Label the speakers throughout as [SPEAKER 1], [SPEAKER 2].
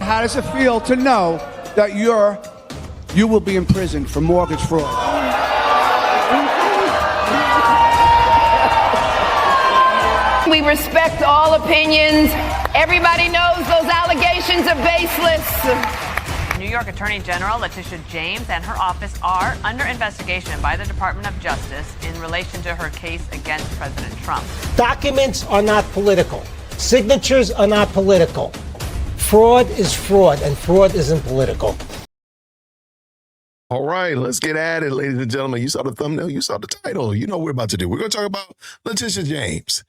[SPEAKER 1] How does it feel to know that you will be imprisoned for mortgage fraud?
[SPEAKER 2] We respect all opinions. Everybody knows those allegations are baseless.
[SPEAKER 3] New York Attorney General Letitia James and her office are under investigation by the Department of Justice in relation to her case against President Trump.
[SPEAKER 4] Documents are not political. Signatures are not political. Fraud is fraud, and fraud isn't political.
[SPEAKER 5] All right, let's get at it, ladies and gentlemen. You saw the thumbnail, you saw the title. You know what we're about to do. We're going to talk about Letitia James.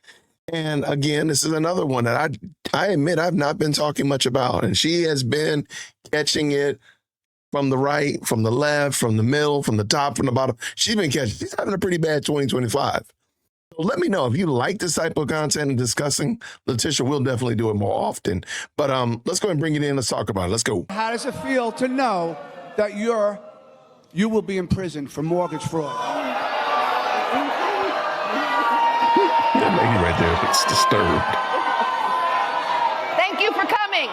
[SPEAKER 5] And again, this is another one that I admit I've not been talking much about. And she has been catching it from the right, from the left, from the middle, from the top, from the bottom. She's having a pretty bad 2025. So let me know if you like this type of content and discussing Letitia. We'll definitely do it more often. But let's go and bring it in. Let's talk about it. Let's go.
[SPEAKER 1] How does it feel to know that you will be imprisoned for mortgage fraud?
[SPEAKER 5] That lady right there looks disturbed.
[SPEAKER 2] Thank you for coming.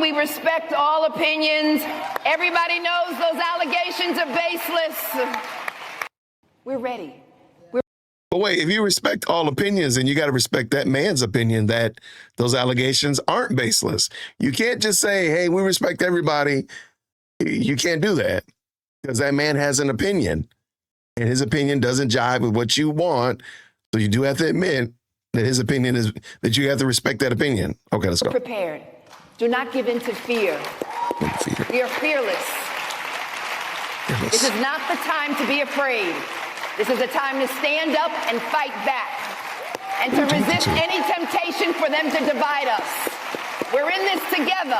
[SPEAKER 2] We respect all opinions. Everybody knows those allegations are baseless. We're ready.
[SPEAKER 5] But wait, if you respect all opinions, then you got to respect that man's opinion that those allegations aren't baseless. You can't just say, hey, we respect everybody. You can't do that because that man has an opinion. And his opinion doesn't jive with what you want. So you do have to admit that his opinion is that you have to respect that opinion. Okay, let's go.
[SPEAKER 2] Prepared. Do not give in to fear. We are fearless. This is not the time to be afraid. This is a time to stand up and fight back and to resist any temptation for them to divide us. We're in this together.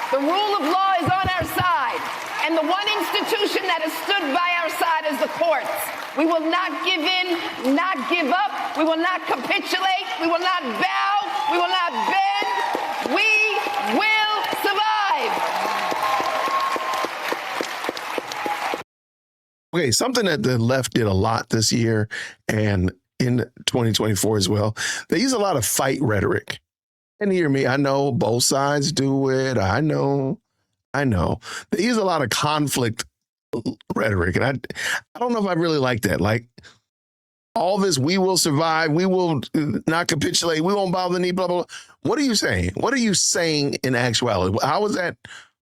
[SPEAKER 2] The rule of law is on our side. And the one institution that has stood by our side is the courts. We will not give in, not give up. We will not capitulate. We will not bow. We will not bend. We will survive.
[SPEAKER 5] Okay, something that the left did a lot this year and in 2024 as well. They use a lot of fight rhetoric. And hear me, I know both sides do it. I know. They use a lot of conflict rhetoric. And I don't know if I really like that. Like all this, we will survive. We will not capitulate. We won't bow the knee, blah, blah, blah. What are you saying? What are you saying in actuality? How is that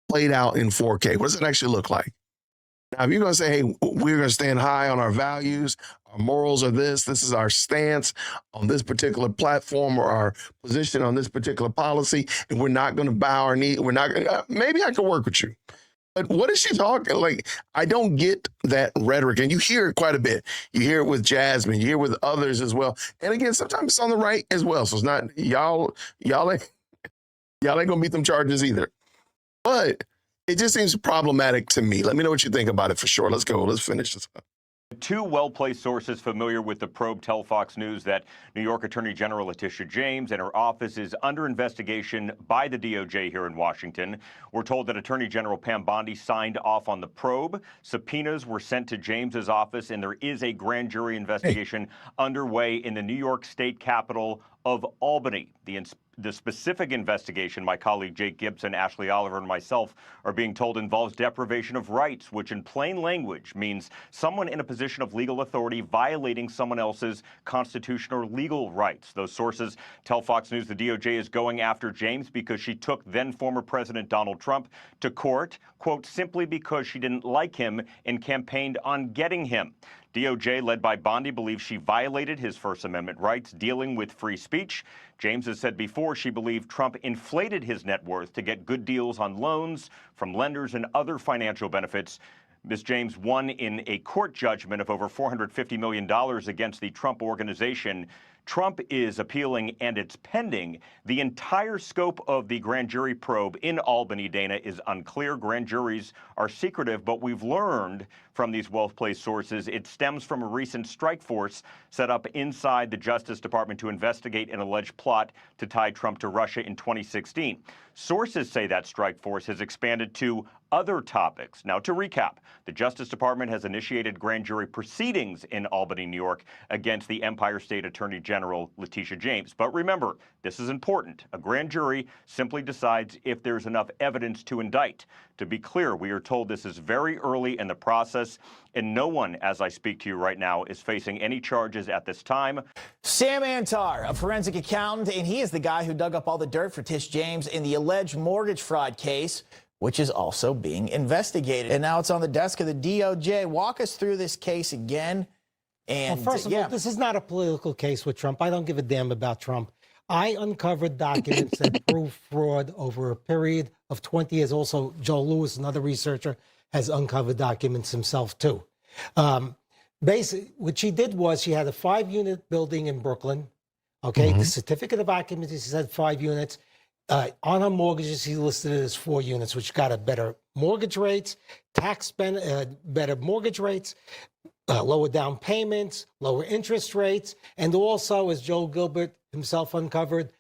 [SPEAKER 5] played out in 4K? What does it actually look like? Now, if you're going to say, hey, we're going to stand high on our values, our morals are this is our stance on this particular platform or our position on this particular policy, and we're not going to bow our knee, we're not going to, maybe I can work with you. But what is she talking? Like, I don't get that rhetoric. And you hear it quite a bit. You hear it with Jasmine, you hear it with others as well. And again, sometimes it's on the right as well. So it's not, y'all ain't going to meet them charges either. But it just seems problematic to me. Let me know what you think about it for sure. Let's go. Let's finish this up.
[SPEAKER 6] Two well-placed sources familiar with the probe tell Fox News that New York Attorney General Letitia James and her office is under investigation by the DOJ here in Washington. We're told that Attorney General Pam Bondi signed off on the probe. Subpoenas were sent to James's office, and there is a grand jury investigation underway in the New York State capital of Albany. The specific investigation, my colleague Jake Gibson, Ashley Oliver, and myself are being told involves deprivation of rights, which in plain language means someone in a position of legal authority violating someone else's constitutional or legal rights. Those sources tell Fox News the DOJ is going after James because she took then former President Donald Trump to court, quote, simply because she didn't like him and campaigned on getting him. DOJ, led by Bondi, believes she violated his First Amendment rights dealing with free speech. James has said before she believed Trump inflated his net worth to get good deals on loans from lenders and other financial benefits. Ms. James won in a court judgment of over $450 million against the Trump organization. Trump is appealing, and it's pending. The entire scope of the grand jury probe in Albany, Dana, is unclear. Grand juries are secretive, but we've learned from these well-placed sources it stems from a recent strike force set up inside the Justice Department to investigate an alleged plot to tie Trump to Russia in 2016. Sources say that strike force has expanded to other topics. Now, to recap, the Justice Department has initiated grand jury proceedings in Albany, New York, against the Empire State Attorney General Letitia James. But remember, this is important. A grand jury simply decides if there's enough evidence to indict. To be clear, we are told this is very early in the process, and no one, as I speak to you right now, is facing any charges at this time.
[SPEAKER 7] Sam Antar, a forensic accountant, and he is the guy who dug up all the dirt for Tish James in the alleged mortgage fraud case, which is also being investigated. And now it's on the desk of the DOJ. Walk us through this case again. And
[SPEAKER 4] well, first of all, this is not a political case with Trump. I don't give a damn about Trump. I uncovered documents that prove fraud over a period of 20 years. Also, Joe Lewis, another researcher, has uncovered documents himself, too. Basically, what she did was she had a 5-unit building in Brooklyn. Okay, the certificate of occupancy said 5 units. On her mortgages, he listed it as 4 units, which got a better mortgage rates, better mortgage rates, lower down payments, lower interest rates, and also, as Joe Gilbert himself uncovered,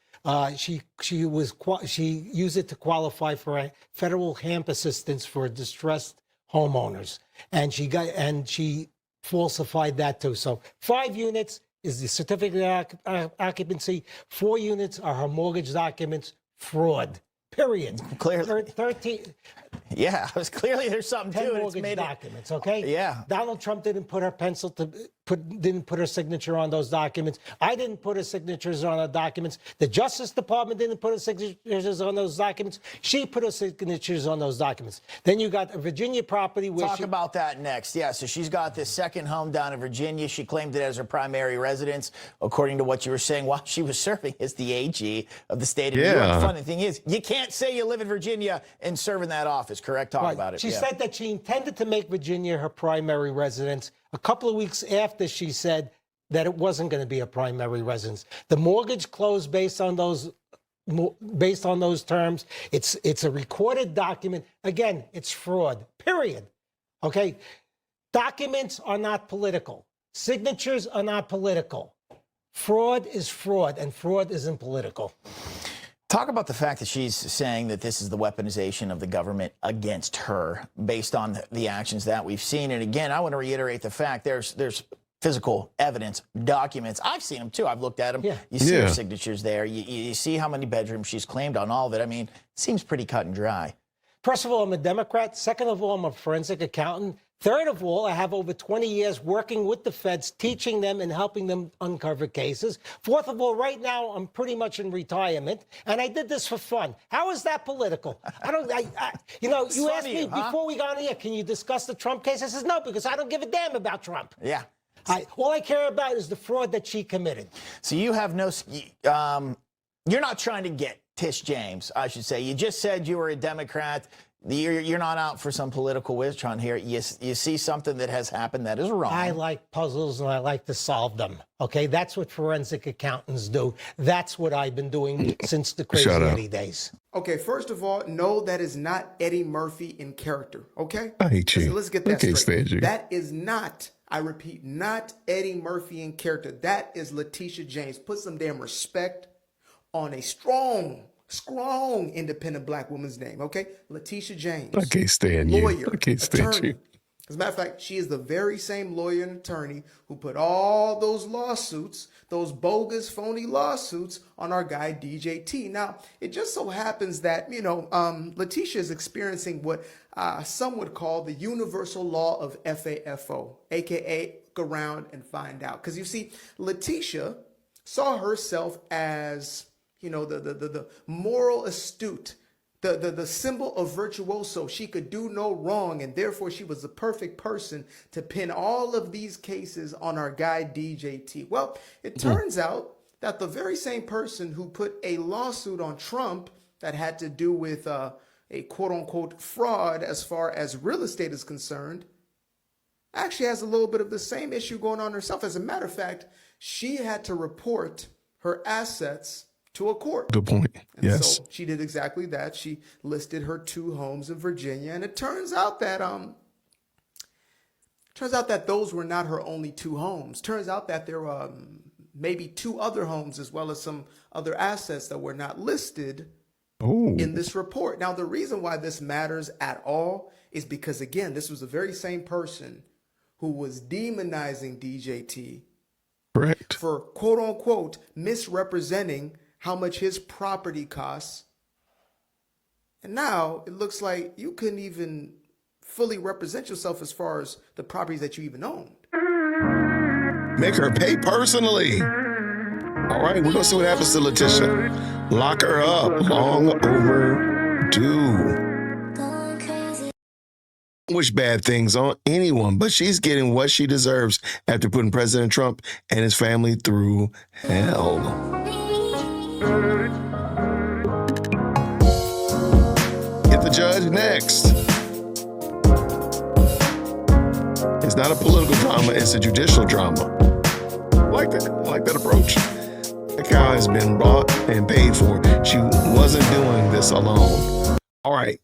[SPEAKER 4] she used it to qualify for a federal HAMP assistance for distressed homeowners, and she falsified that too. So 5 units is the certificate of occupancy. 4 units are her mortgage documents. Fraud. Period.
[SPEAKER 7] Clearly.
[SPEAKER 4] 13.
[SPEAKER 7] Yeah, it was clearly there's something
[SPEAKER 4] 10
[SPEAKER 7] to it.
[SPEAKER 4] mortgage documents, okay?
[SPEAKER 7] Yeah.
[SPEAKER 4] Donald Trump didn't put her didn't put her signature on those documents. I didn't put her signatures on the documents. The Justice Department didn't put her signatures on those documents. She put her signatures on those documents. Then you got a Virginia property where
[SPEAKER 7] Talk about that next. Yeah, so she's got this second home down in Virginia. She claimed it as her primary residence, according to what you were saying, while she was serving as the AG of the state of New York. The funny thing is, you can't say you live in Virginia and serve in that office, correct? Talk about it.
[SPEAKER 4] She said that she intended to make Virginia her primary residence. A couple of weeks after, she said that it wasn't going to be a primary residence. The mortgage closed based on those terms. It's a recorded document. Again, it's fraud. Period. Okay. Documents are not political. Signatures are not political. Fraud is fraud, and fraud isn't political.
[SPEAKER 7] Talk about the fact that she's saying that this is the weaponization of the government against her based on the actions that we've seen. And again, I want to reiterate the fact there's physical evidence, documents. I've seen them too. I've looked at them. Yeah. You see her signatures there. You see how many bedrooms she's claimed on all of it. I mean, it seems pretty cut and dry.
[SPEAKER 4] First of all, I'm a Democrat. Second of all, I'm a forensic accountant. Third of all, I have over 20 years working with the feds, teaching them and helping them uncover cases. Fourth of all, right now, I'm pretty much in retirement, and I did this for fun. How is that political? You asked me before we got on here, can you discuss the Trump case? I says, no, because I don't give a damn about Trump.
[SPEAKER 7] Yeah.
[SPEAKER 4] All I care about is the fraud that she committed.
[SPEAKER 7] So you have no, you're not trying to get Tish James, I should say. You just said you were a Democrat. You're not out for some political witch hunt here. You see something that has happened that is wrong.
[SPEAKER 4] I like puzzles and I like to solve them. Okay, that's what forensic accountants do. That's what I've been doing since the Crazy Eddie days.
[SPEAKER 1] Okay, first of all, no, that is not Eddie Murphy in character. Okay,
[SPEAKER 5] I hate you.
[SPEAKER 1] Let's get that straight. That is not, I repeat, not Eddie Murphy in character. That is Letitia James. Put some damn respect on a strong independent black woman's name, okay? Letitia James.
[SPEAKER 5] I can't stand you.
[SPEAKER 1] Lawyer,
[SPEAKER 5] I can't stand
[SPEAKER 1] attorney.
[SPEAKER 5] you.
[SPEAKER 1] As a matter of fact, she is the very same lawyer and attorney who put all those lawsuits, those bogus, phony lawsuits on our guy DJT. Now, it just so happens that, Letitia is experiencing what some would call the universal law of FAFO, aka go around and find out. Because you see, Letitia saw herself as the moral astute, the symbol of virtuoso. She could do no wrong, and therefore she was the perfect person to pin all of these cases on our guy DJT. Well, it turns out that the very same person who put a lawsuit on Trump that had to do with a quote-unquote fraud as far as real estate is concerned actually has a little bit of the same issue going on herself. As a matter of fact, she had to report her assets to a court.
[SPEAKER 5] Good point.
[SPEAKER 1] And so she did exactly that. She listed her 2 homes in Virginia, and it turns out that those were not her only 2 homes. Turns out that there were maybe 2 other homes as well as some other assets that were not listed in this report. Now, the reason why this matters at all is because, again, this was the very same person who was demonizing DJT
[SPEAKER 5] Correct.
[SPEAKER 1] for, quote unquote, misrepresenting how much his property costs. And now it looks like you couldn't even fully represent yourself as far as the properties that you even owned.
[SPEAKER 5] Make her pay personally. All right, we're going to see what happens to Letitia. Lock her up. Long overdue. Wish bad things on anyone, but she's getting what she deserves after putting President Trump and his family through hell. Get the judge next. It's not a political drama, it's a judicial drama. I like that approach. That cow has been bought and paid for. She wasn't doing this alone. All right.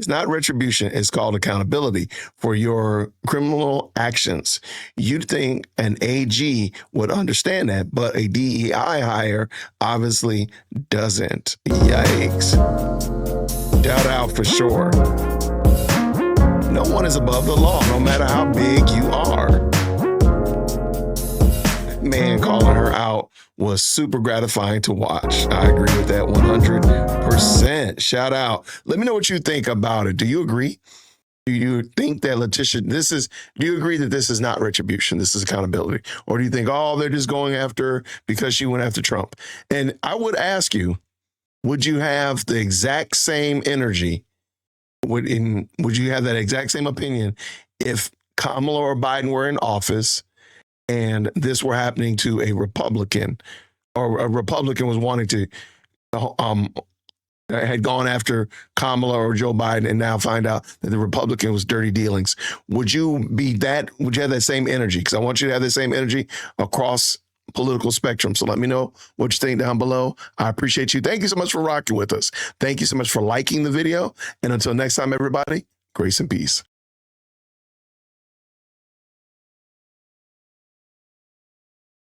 [SPEAKER 5] It's not retribution. It's called accountability for your criminal actions. You'd think an AG would understand that, but a DEI hire obviously doesn't. Yikes. Shout out for sure. No one is above the law, no matter how big you are. Man calling her out was super gratifying to watch. I agree with that 100%. Shout out. Let me know what you think about it. Do you agree? Do you think that Letitia, do you agree that this is not retribution? This is accountability? Or do you think, oh, they're just going after her because she went after Trump? And I would ask you, would you have the exact same energy? Would you have that exact same opinion if Kamala or Biden were in office and this were happening to a Republican, or a Republican was wanting to, had gone after Kamala or Joe Biden and now find out that the Republican was dirty dealings? Would you have that same energy? Because I want you to have the same energy across political spectrum. So let me know what you think down below. I appreciate you. Thank you so much for rocking with us. Thank you so much for liking the video. And until next time, everybody, grace and peace.